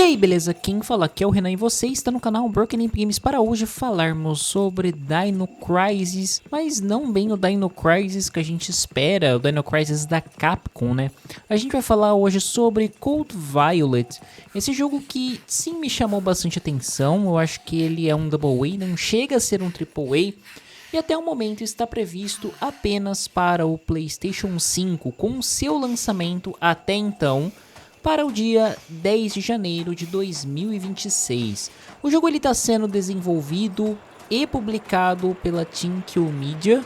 aí, beleza? Quem fala aqui é o Renan e você está no canal Broken Imp Games para hoje falarmos sobre Dino Crisis, mas não bem o Dino Crisis que a gente espera, o Dino Crisis da Capcom, né? A gente vai falar hoje sobre Code Violet, esse jogo que sim me chamou bastante atenção. Eu acho que ele é um Double A, não chega a ser um Triple A. E até o momento está previsto apenas para o PlayStation 5, com seu lançamento até então para o dia 10 de janeiro de 2026. O jogo está sendo desenvolvido e publicado pela Team Kill Media.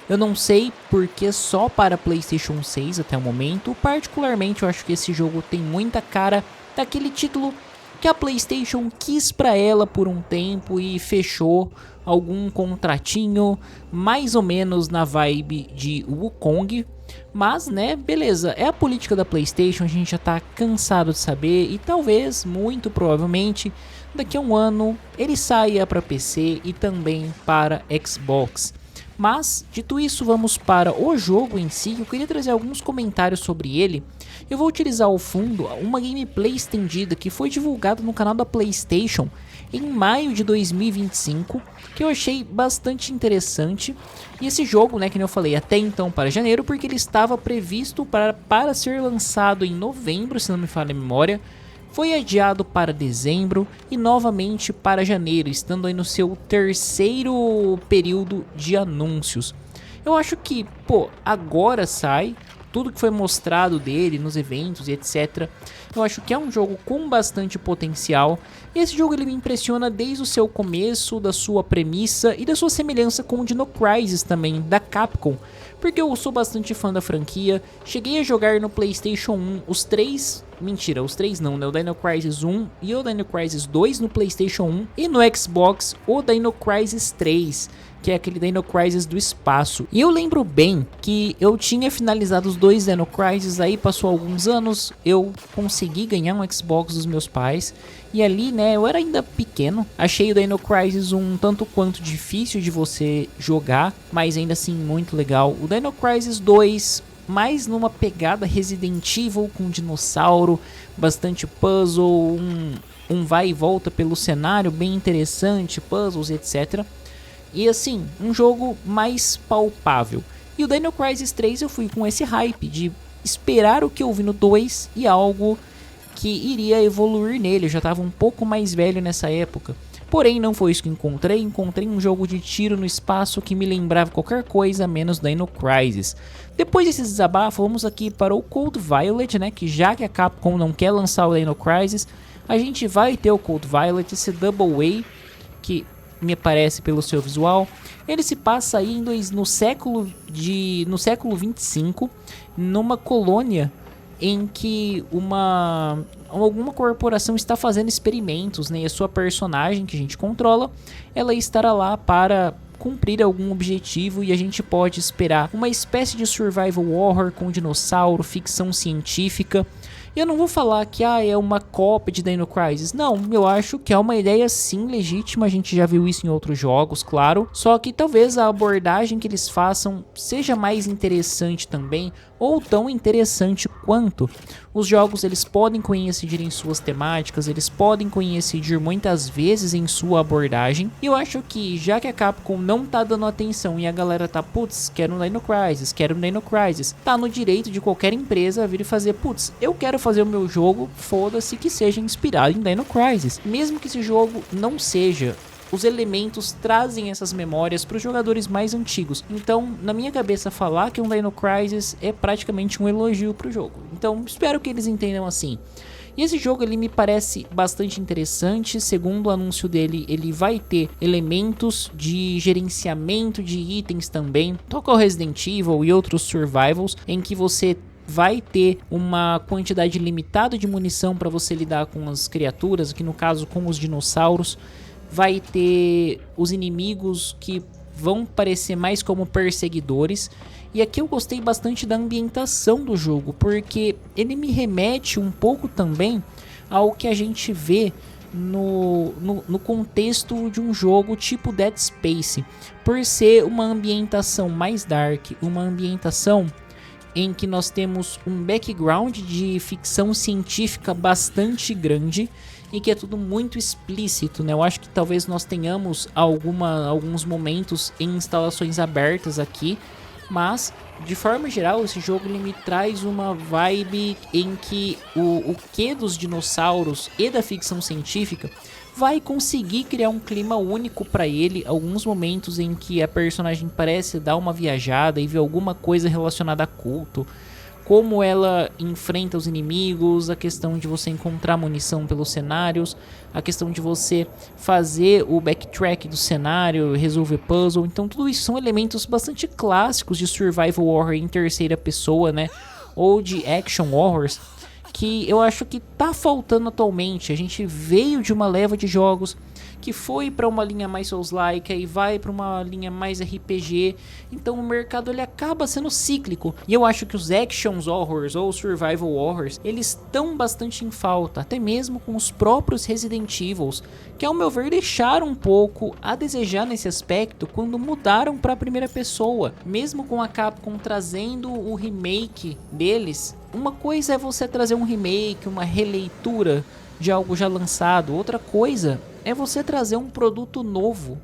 Eu não sei porque só para PlayStation 6 até o momento. Particularmente eu acho que esse jogo tem muita cara daquele título que a PlayStation quis para ela por um tempo e fechou algum contratinho mais ou menos na vibe de Wukong. Mas, né, beleza, é a política da PlayStation, a gente já tá cansado de saber e talvez, muito provavelmente, daqui a um ano ele saia para PC e também para Xbox. Mas, dito isso, vamos para o jogo em si. Eu queria trazer alguns comentários sobre ele. Eu vou utilizar ao fundo uma gameplay estendida que foi divulgada no canal da PlayStation em maio de 2025, que eu achei bastante interessante. E esse jogo, né, que eu falei, até então para janeiro, porque ele estava previsto para ser lançado em novembro, se não me falha a memória. Foi adiado para dezembro e novamente para janeiro, estando aí no seu terceiro período de anúncios. Eu acho que, pô, agora sai tudo que foi mostrado dele nos eventos e etc. Eu acho que é um jogo com bastante potencial. E esse jogo ele me impressiona desde o seu começo, da sua premissa e da sua semelhança com o Dino Crisis também, da Capcom. Porque eu sou bastante fã da franquia, cheguei a jogar no PlayStation 1 os três, mentira, os três não, né? O Dino Crisis 1 e o Dino Crisis 2 no PlayStation 1 e no Xbox o Dino Crisis 3, que é aquele Dino Crisis do espaço. E eu lembro bem que eu tinha finalizado os dois Dino Crisis, aí passou alguns anos, eu consegui ganhar um Xbox dos meus pais. E ali, né, eu era ainda pequeno, achei o Dino Crisis um tanto quanto difícil de você jogar, mas ainda assim muito legal. O Dino Crisis 2, mais numa pegada Resident Evil com dinossauro, bastante puzzle, um vai e volta pelo cenário bem interessante, puzzles, etc. E assim, um jogo mais palpável. E o Dino Crisis 3 eu fui com esse hype de esperar o que eu vi no 2 e algo que iria evoluir nele. Eu já estava um pouco mais velho nessa época. Porém, não foi isso que encontrei. Encontrei um jogo de tiro no espaço que me lembrava qualquer coisa menos Dino Crisis. Depois desse desabafo, vamos aqui para o Code Violet, né? Que já que a Capcom não quer lançar o Dino Crisis, a gente vai ter o Code Violet, esse Double A, que me parece pelo seu visual. Ele se passa aí no século 25, numa colônia em que alguma corporação está fazendo experimentos, né? E a sua personagem que a gente controla, ela estará lá para cumprir algum objetivo e a gente pode esperar uma espécie de survival horror com dinossauro, ficção científica. Eu não vou falar que é uma cópia de Dino Crisis, não, eu acho que é uma ideia sim legítima, a gente já viu isso em outros jogos, claro, só que talvez a abordagem que eles façam seja mais interessante também, ou tão interessante quanto. Os jogos eles podem coincidir em suas temáticas, eles podem coincidir muitas vezes em sua abordagem, e eu acho que já que a Capcom não tá dando atenção e a galera tá, putz, quero um Dino Crisis, quero um Dino Crisis, tá no direito de qualquer empresa vir e fazer, putz, eu quero fazer o meu jogo, foda-se que seja inspirado em Dino Crisis, mesmo que esse jogo não seja. Os elementos trazem essas memórias para os jogadores mais antigos. Então, na minha cabeça, falar que um Dino Crisis é praticamente um elogio para o jogo. Então, espero que eles entendam assim. E esse jogo ele me parece bastante interessante. Segundo o anúncio dele, ele vai ter elementos de gerenciamento de itens também. Toca o Resident Evil e outros survivals em que você vai ter uma quantidade limitada de munição para você lidar com as criaturas, aqui no caso com os dinossauros. Vai ter os inimigos que vão parecer mais como perseguidores. E aqui eu gostei bastante da ambientação do jogo, porque ele me remete um pouco também ao que a gente vê no contexto de um jogo tipo Dead Space, por ser uma ambientação mais dark, uma ambientação em que nós temos um background de ficção científica bastante grande e que é tudo muito explícito, né? Eu acho que talvez nós tenhamos alguns momentos em instalações abertas aqui, mas de forma geral esse jogo ele me traz uma vibe em que o que dos dinossauros e da ficção científica vai conseguir criar um clima único para ele. Alguns momentos em que a personagem parece dar uma viajada e ver alguma coisa relacionada a culto, como ela enfrenta os inimigos, a questão de você encontrar munição pelos cenários, a questão de você fazer o backtrack do cenário, resolver puzzle. Então tudo isso são elementos bastante clássicos de survival horror em terceira pessoa, né? Ou de action horrors, que eu acho que tá faltando atualmente. A gente veio de uma leva de jogos que foi para uma linha mais Souls-like e vai para uma linha mais RPG, então o mercado ele acaba sendo cíclico, e eu acho que os actions horrors ou survival horrors, eles estão bastante em falta, até mesmo com os próprios Resident Evils, que ao meu ver deixaram um pouco a desejar nesse aspecto quando mudaram para a primeira pessoa. Mesmo com a Capcom trazendo o remake deles, uma coisa é você trazer um remake, uma releitura de algo já lançado, outra coisa é você trazer um produto novo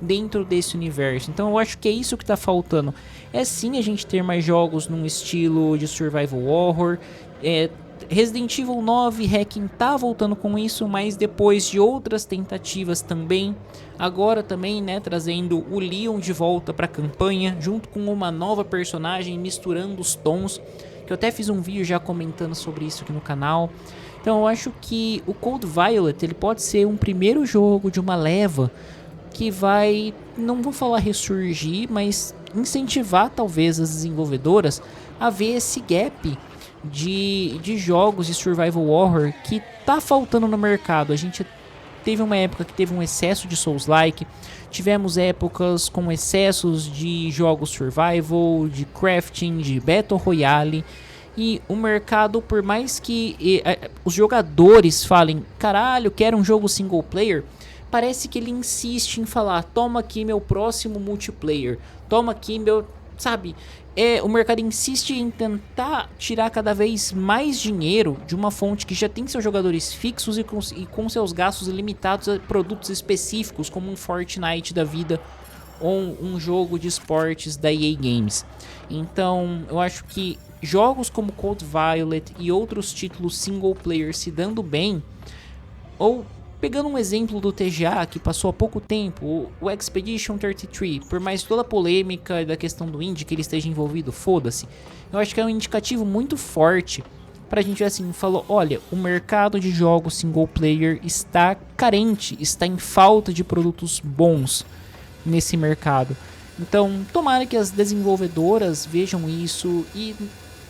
dentro desse universo. Então eu acho que é isso que tá faltando. É sim a gente ter mais jogos num estilo de survival horror. Resident Evil 9 Hacking tá voltando com isso, mas depois de outras tentativas também. Agora também, né, trazendo o Leon de volta pra campanha, junto com uma nova personagem, misturando os tons, que eu até fiz um vídeo já comentando sobre isso aqui no canal. Então eu acho que o Code Violet ele pode ser um primeiro jogo de uma leva que vai, não vou falar ressurgir, mas incentivar talvez as desenvolvedoras a ver esse gap de jogos de survival horror que tá faltando no mercado. A gente teve uma época que teve um excesso de Souls-like, tivemos épocas com excessos de jogos survival, de crafting, de Battle Royale. E o mercado, por mais que os jogadores falem, caralho, quero um jogo single player, parece que ele insiste em falar, toma aqui meu próximo multiplayer, toma aqui meu, sabe? O mercado insiste em tentar tirar cada vez mais dinheiro de uma fonte que já tem seus jogadores fixos e com seus gastos limitados a produtos específicos, como um Fortnite da vida ou um jogo de esportes da EA Games. Então eu acho que jogos como Code Violet e outros títulos single player se dando bem, ou pegando um exemplo do TGA que passou há pouco tempo, o Expedition 33, por mais toda a polêmica da questão do indie que ele esteja envolvido, foda-se, eu acho que é um indicativo muito forte pra gente assim, falou, olha, o mercado de jogos single player está carente, está em falta de produtos bons nesse mercado. Então, tomara que as desenvolvedoras vejam isso e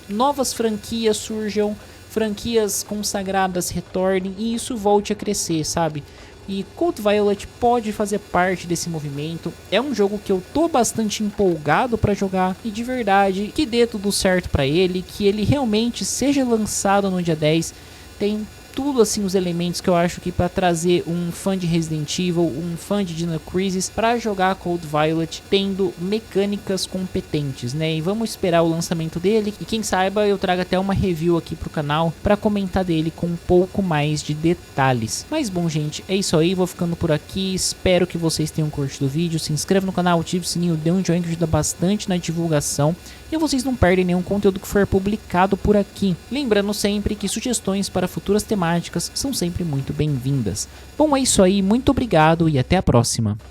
novas franquias surjam, franquias consagradas retornem e isso volte a crescer, sabe? E Code Violet pode fazer parte desse movimento. É um jogo que eu tô bastante empolgado para jogar e de verdade que dê tudo certo para ele, que ele realmente seja lançado no dia 10. Tem tudo assim os elementos que eu acho que para trazer um fã de Resident Evil, um fã de Dino Crisis para jogar Code Violet tendo mecânicas competentes, né? E vamos esperar o lançamento dele e quem saiba eu trago até uma review aqui pro canal para comentar dele com um pouco mais de detalhes. Mas bom gente, é isso aí, vou ficando por aqui, espero que vocês tenham curtido o vídeo, se inscreva no canal, ative o sininho, dê um joinha que ajuda bastante na divulgação e vocês não perdem nenhum conteúdo que for publicado por aqui. Lembrando sempre que sugestões para futuras temáticas são sempre muito bem-vindas. Bom, é isso aí, muito obrigado e até a próxima.